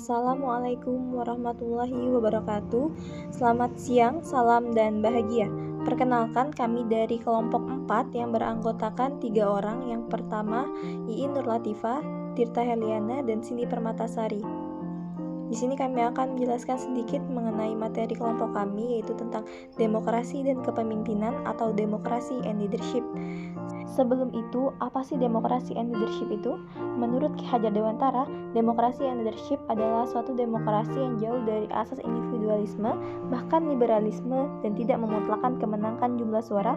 Assalamualaikum warahmatullahi wabarakatuh. Selamat siang, salam dan bahagia. Perkenalkan, kami dari kelompok 4 yang beranggotakan 3 orang. Yang pertama, Iin Nur Latifah, Tirta Heliana, dan Cindy Permatasari. Di sini kami akan menjelaskan sedikit mengenai materi kelompok kami, yaitu tentang demokrasi dan kepemimpinan atau demokrasi and leadership. Sebelum itu, apa sih demokrasi and leadership itu? Menurut Ki Hajar Dewantara, demokrasi and leadership adalah suatu demokrasi yang jauh dari asas individualisme, bahkan liberalisme, dan tidak memutlakkan kemenangan jumlah suara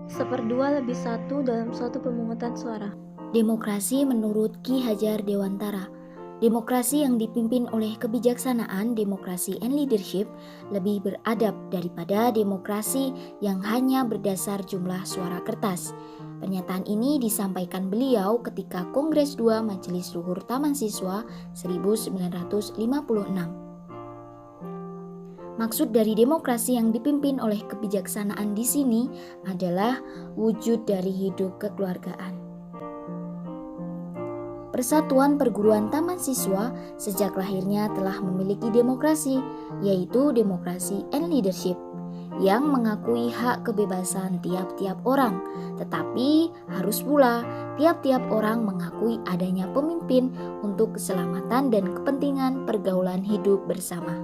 1/2/1 dalam suatu pemungutan suara. Demokrasi menurut Ki Hajar Dewantara. Demokrasi yang dipimpin oleh kebijaksanaan, demokrasi and leadership, lebih beradab daripada demokrasi yang hanya berdasar jumlah suara kertas. Pernyataan ini disampaikan beliau ketika Kongres 2 Majelis Luhur Taman Siswa 1956. Maksud dari demokrasi yang dipimpin oleh kebijaksanaan di sini adalah wujud dari hidup kekeluargaan. Persatuan Perguruan Taman Siswa sejak lahirnya telah memiliki demokrasi, yaitu demokrasi and leadership, yang mengakui hak kebebasan tiap-tiap orang, tetapi harus pula tiap-tiap orang mengakui adanya pemimpin untuk keselamatan dan kepentingan pergaulan hidup bersama.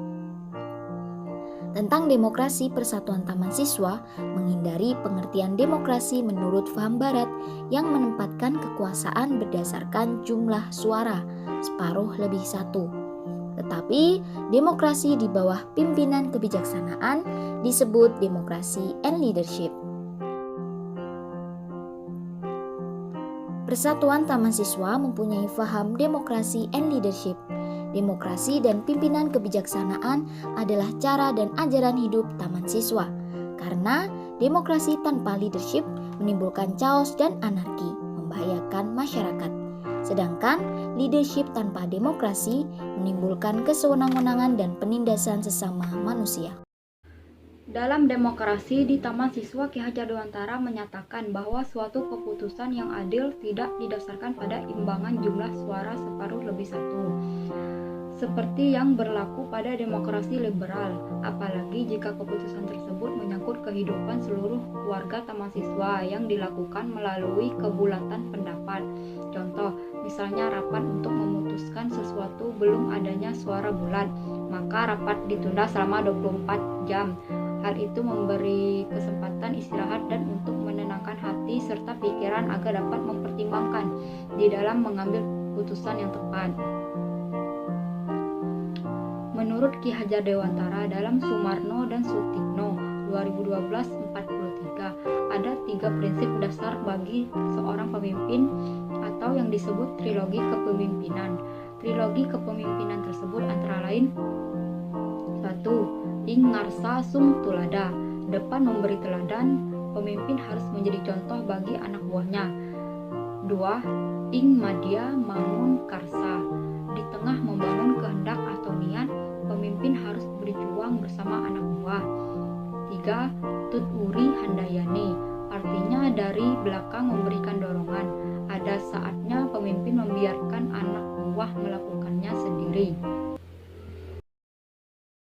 Tentang demokrasi Persatuan Taman Siswa menghindari pengertian demokrasi menurut paham barat yang menempatkan kekuasaan berdasarkan jumlah suara 1/2/1. Tetapi demokrasi di bawah pimpinan kebijaksanaan disebut demokrasi and leadership. Persatuan Taman Siswa mempunyai paham demokrasi and leadership. Demokrasi dan pimpinan kebijaksanaan adalah cara dan ajaran hidup taman siswa. Karena demokrasi tanpa leadership menimbulkan chaos dan anarki, membahayakan masyarakat. Sedangkan leadership tanpa demokrasi menimbulkan kesewenang-wenangan dan penindasan sesama manusia. Dalam demokrasi di Taman Siswa, Ki Hajar Dewantara menyatakan bahwa suatu keputusan yang adil tidak didasarkan pada imbangan jumlah suara 1/2/1. Seperti yang berlaku pada demokrasi liberal, apalagi jika keputusan tersebut menyangkut kehidupan seluruh warga taman siswa yang dilakukan melalui kebulatan pendapat. Contoh, misalnya rapat untuk memutuskan sesuatu belum adanya suara bulat, maka rapat ditunda selama 24 jam. Hal itu memberi kesempatan istirahat dan untuk menenangkan hati serta pikiran agar dapat mempertimbangkan di dalam mengambil keputusan yang tepat. Menurut Ki Hajar Dewantara dalam Sumarno dan Sutikno 2012-43 ada 3 prinsip dasar bagi seorang pemimpin atau yang disebut trilogi kepemimpinan. Trilogi kepemimpinan tersebut antara lain: 1. Ing ngarsa sung tulada, depan memberi teladan, pemimpin harus menjadi contoh bagi anak buahnya. 2. Ing madya mangun karsa, di tengah membangun kehendak atau niat, pemimpin harus berjuang bersama anak buah. 3. Tut uri handayani, artinya dari belakang memberikan dorongan. Ada saatnya pemimpin membiarkan anak buah melakukannya sendiri.